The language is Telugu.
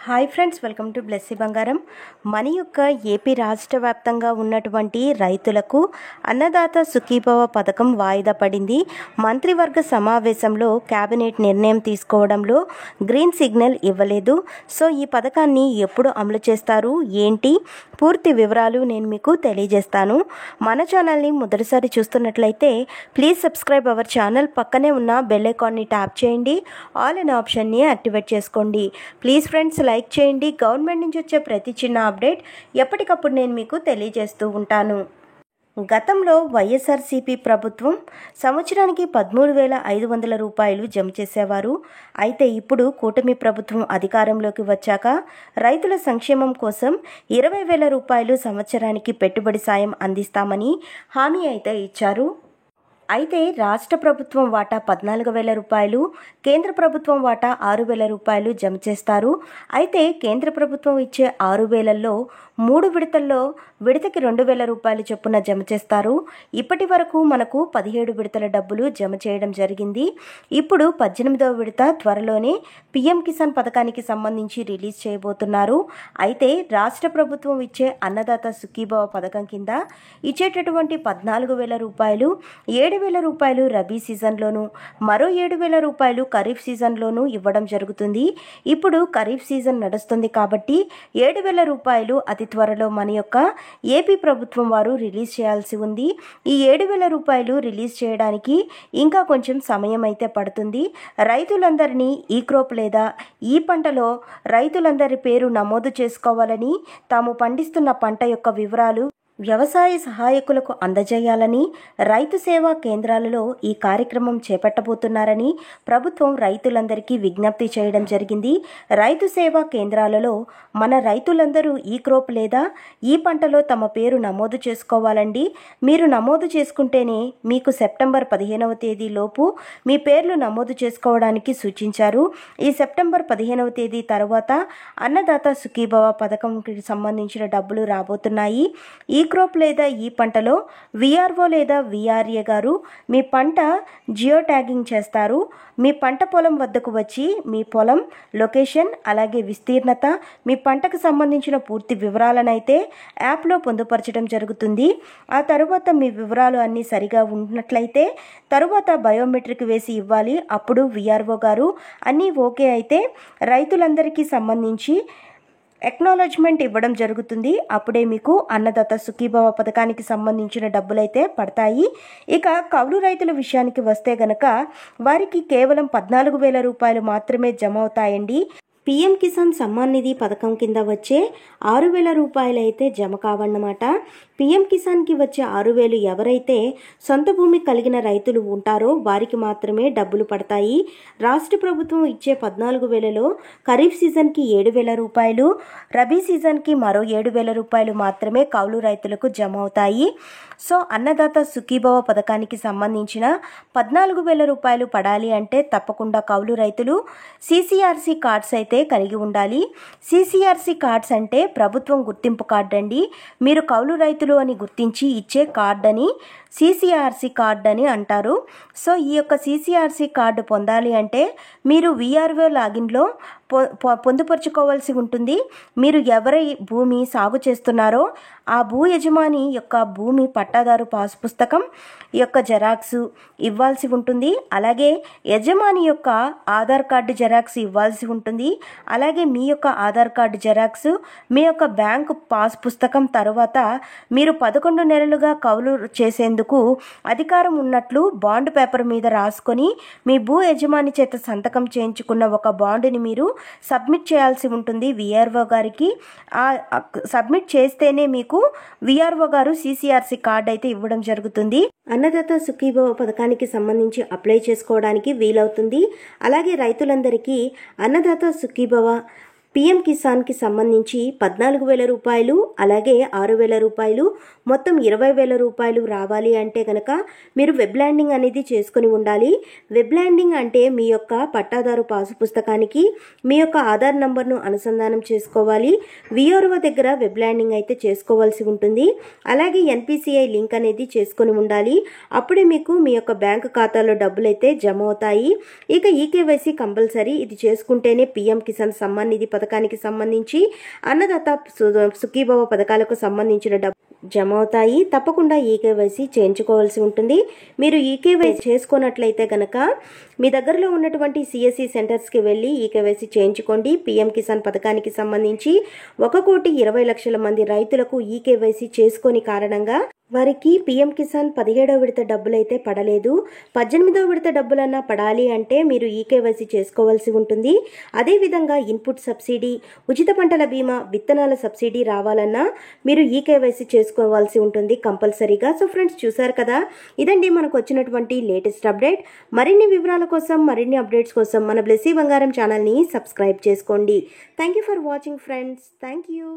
Hi friends, welcome to Blessy బంగారం. మన యొక్క ఏపీ రాష్ట్ర వ్యాప్తంగా ఉన్నటువంటి రైతులకు అన్నదాత సుఖీభవ పథకం వాయిదా పడింది. మంత్రివర్గ సమావేశంలో కేబినెట్ నిర్ణయం తీసుకోవడంలో గ్రీన్ సిగ్నల్ ఇవ్వలేదు. సో ఈ పథకాన్ని ఎప్పుడు అమలు చేస్తారు, ఏంటి పూర్తి వివరాలు నేను మీకు తెలియజేస్తాను. మన ఛానల్ని మొదటిసారి చూస్తున్నట్లయితే ప్లీజ్ సబ్స్క్రైబ్ అవర్ ఛానల్. పక్కనే ఉన్న బెల్ ఐకాన్ని ట్యాప్ చేయండి, ఆల్ అనే ఆప్షన్ని యాక్టివేట్ చేసుకోండి. ప్లీజ్ ఫ్రెండ్స్ లైక్ చేయండి. గవర్నమెంట్ నుంచి వచ్చే ప్రతి చిన్న అప్డేట్ ఎప్పటికప్పుడు నేను మీకు తెలియజేస్తూ ఉంటాను. గతంలో వైఎస్ఆర్సీపీ ప్రభుత్వం సంవత్సరానికి 13,500 రూపాయలు జమ చేసేవారు. అయితే ఇప్పుడు కూటమి ప్రభుత్వం అధికారంలోకి వచ్చాక రైతుల సంక్షేమం కోసం 20,000 రూపాయలు సంవత్సరానికి పెట్టుబడి సాయం అందిస్తామని హామీ అయితే ఇచ్చారు. అయితే రాష్ట్ర ప్రభుత్వం వాటా 14,000 రూపాయలు, కేంద్ర ప్రభుత్వం వాటా 6,000 రూపాయలు జమ చేస్తారు. అయితే కేంద్ర ప్రభుత్వం ఇచ్చే 6,000లో 3 విడతల్లో విడతకి 2,000 రూపాయలు చొప్పున జమ చేస్తారు. ఇప్పటి వరకు మనకు 17 విడతల డబ్బులు జమ చేయడం జరిగింది. ఇప్పుడు 18వ విడత త్వరలోనే పీఎం కిసాన్ పథకానికి సంబంధించి రిలీజ్ చేయబోతున్నారు. అయితే రాష్ట్ర ప్రభుత్వం ఇచ్చే అన్నదాత సుఖీభవ పథకం కింద ఇచ్చేటటువంటి 14,000 రూపాయలు 7,000 రూపాయలు రబీ సీజన్లోను, మరో 7,000 రూపాయలు ఖరీఫ్ సీజన్లోనూ ఇవ్వడం జరుగుతుంది. ఇప్పుడు ఖరీఫ్ సీజన్ నడుస్తుంది కాబట్టి 7,000 రూపాయలు అతి త్వరలో మన యొక్క ఏపీ ప్రభుత్వం వారు రిలీజ్ చేయాల్సి ఉంది. ఈ 7,000 రూపాయలు రిలీజ్ చేయడానికి ఇంకా కొంచెం సమయం అయితే పడుతుంది. రైతులందరినీ ఈ క్రాప్ లేదా ఈ పంటలో రైతులందరి పేరు నమోదు చేసుకోవాలని, తాము పండిస్తున్న పంట యొక్క వివరాలు వ్యవసాయ సహాయకులకు అందజేయాలని రైతు సేవా కేంద్రాలలో ఈ కార్యక్రమం చేపట్టబోతున్నారని ప్రభుత్వం రైతులందరికీ విజ్ఞప్తి చేయడం జరిగింది. రైతు సేవా కేంద్రాలలో మన రైతులందరూ ఈ క్రాప్ లేదా ఈ పంటలో తమ పేరు నమోదు చేసుకోవాలండి. మీరు నమోదు చేసుకుంటేనే మీకు సెప్టెంబర్ 15వ తేదీ లోపు మీ పేర్లు నమోదు చేసుకోవడానికి సూచించారు. ఈ సెప్టెంబర్ 15వ తేదీ తర్వాత అన్నదాత సుఖీభవ పథకంకి సంబంధించిన డబ్బులు రాబోతున్నాయి. ఈ క్రాప్ లేదా ఈ పంటలో విఆర్ఓ లేదా విఆర్ఏ గారు మీ పంట జియో ట్యాగింగ్ చేస్తారు. మీ పంట పొలం వద్దకు వచ్చి మీ పొలం లొకేషన్, అలాగే విస్తీర్ణత, మీ పంటకు సంబంధించిన పూర్తి వివరాలను అయితే యాప్లో పొందుపరచడం జరుగుతుంది. ఆ తరువాత మీ వివరాలు అన్నీ సరిగా ఉన్నట్లయితే తరువాత బయోమెట్రిక్ వేసి ఇవ్వాలి. అప్పుడు విఆర్ఓ గారు అన్నీ ఓకే అయితే రైతులందరికీ సంబంధించి ఎక్నాలజ్మెంట్ ఇవ్వడం జరుగుతుంది. అప్పుడే మీకు అన్నదాత సుఖీభవ పథకానికి సంబంధించిన డబ్బులైతే పడతాయి. ఇక కౌలు రైతుల విషయానికి వస్తే గనక వారికి కేవలం 14,000 రూపాయలు మాత్రమే జమ అవుతాయండి. పీఎం కిసాన్ సమ్మాన్ నిధి పథకం కింద వచ్చే 6,000 రూపాయలు అయితే జమ కావన్నమాట. పీఎం కిసాన్కి వచ్చే 6,000 ఎవరైతే సొంత భూమి కలిగిన రైతులు ఉంటారో వారికి మాత్రమే డబ్బులు పడతాయి. రాష్ట్ర ప్రభుత్వం ఇచ్చే 14,000లో ఖరీఫ్ సీజన్కి 7,000 రూపాయలు, రబీ సీజన్కి మరో 7,000 రూపాయలు మాత్రమే కౌలు రైతులకు జమ అవుతాయి. సో అన్నదాత సుఖీభవ పథకానికి సంబంధించిన 14,000 రూపాయలు పడాలి అంటే తప్పకుండా కౌలు రైతులు సిసిఆర్సి కార్డ్స్ అయితే కలిగి ఉండాలి. సిసిఆర్సి కార్డ్స్ అంటే ప్రభుత్వం గుర్తింపు కార్డు అండి. మీరు కౌలు రైతులు అని గుర్తించి ఇచ్చే కార్డు అని సిసిఆర్సి కార్డు అని అంటారు. సో ఈ యొక్క సిసిఆర్సి కార్డు పొందాలి అంటే మీరు విఆర్ఓ లాగిన్లో పొందుపరుచుకోవాల్సి ఉంటుంది. మీరు ఎవరి భూమి సాగు చేస్తున్నారో ఆ భూ యజమాని యొక్క భూమి పట్టాదారు పాస్ పుస్తకం యొక్క జెరాక్స్ ఇవ్వాల్సి ఉంటుంది. అలాగే యజమాని యొక్క ఆధార్ కార్డు జెరాక్స్ ఇవ్వాల్సి ఉంటుంది. అలాగే మీ యొక్క ఆధార్ కార్డు జెరాక్స్, మీ యొక్క బ్యాంకు పాస్ పుస్తకం, తర్వాత మీరు 11 నెలలుగా కౌలు చేసేందుకు అధికారం ఉన్నట్లు బాండ్ పేపర్ మీద రాసుకొని మీ భూ యజమాని చేత సంతకం చేయించుకున్న ఒక బాండుని మీరు సబ్మిట్ చేయాల్సి ఉంటుంది విఆర్ఓ గారికి. సబ్మిట్ చేస్తేనే మీకు విఆర్ఓ గారు సిసిఆర్సి కార్డు అయితే ఇవ్వడం జరుగుతుంది. అన్నదాత సుఖీభవ పథకానికి సంబంధించి అప్లై చేసుకోవడానికి వీలవుతుంది. అలాగే రైతులందరికీ అన్నదాత సుఖీభవ పీఎం కిసాన్కి సంబంధించి 14,000 రూపాయలు, అలాగే 6,000 రూపాయలు, మొత్తం 20,000 రూపాయలు రావాలి అంటే కనుక మీరు వెబ్ ల్యాండింగ్ అనేది చేసుకుని ఉండాలి. వెబ్ ల్యాండింగ్ అంటే మీ యొక్క పట్టాదారు పాసు పుస్తకానికి మీ యొక్క ఆధార్ నంబర్ను అనుసంధానం చేసుకోవాలి. విఆర్ఓ దగ్గర వెబ్ ల్యాండింగ్ అయితే చేసుకోవాల్సి ఉంటుంది. అలాగే ఎన్పిసిఐ లింక్ అనేది చేసుకుని ఉండాలి. అప్పుడే మీకు మీ యొక్క బ్యాంకు ఖాతాలో డబ్బులు అయితే జమ అవుతాయి. ఇక ఈకేవైసీ కంపల్సరీ. ఇది చేసుకుంటేనే పీఎం కిసాన్ సమ్మాన్ నిధి పథకం పథకానికి సంబంధించి అన్నదాత సుఖీభవ పథకాలకు సంబంధించిన డబ్బు జమ అవుతాయి. తప్పకుండా ఈకేవైసీ చేయించుకోవాల్సి ఉంటుంది. మీరు ఈకేవైసీ చేసుకున్నట్లయితే గనక మీ దగ్గరలో ఉన్నటువంటి సిఎస్సి సెంటర్స్కి వెళ్ళి ఈకేవైసీ చేయించుకోండి. పీఎం కిసాన్ పథకానికి సంబంధించి 1,20,00,000 మంది రైతులకు ఈకేవైసీ చేసుకొని కారణంగా వారికి పీఎం కిసాన్ 17వ విడత డబ్బులైతే పడలేదు. 18వ విడత డబ్బులన్నా పడాలి అంటే మీరు ఈకేవైసీ చేసుకోవాల్సి ఉంటుంది. అదేవిధంగా ఇన్పుట్ సబ్సిడీ, ఉచిత పంటల బీమా, విత్తనాల సబ్సిడీ రావాలన్నా మీరు ఈకేవైసీ చేసుకోవాల్సి ఉంటుంది కంపల్సరీగా. సో ఫ్రెండ్స్, చూసారు కదా, ఇదండి మనకు వచ్చినటువంటి లేటెస్ట్ అప్డేట్. మరిన్ని వివరాల కోసం, మరిన్ని అప్డేట్స్ కోసం మన బ్లెస్సీ బంగారం ఛానల్ని సబ్స్క్రైబ్ చేసుకోండి. Thank you for watching friends. Thank you.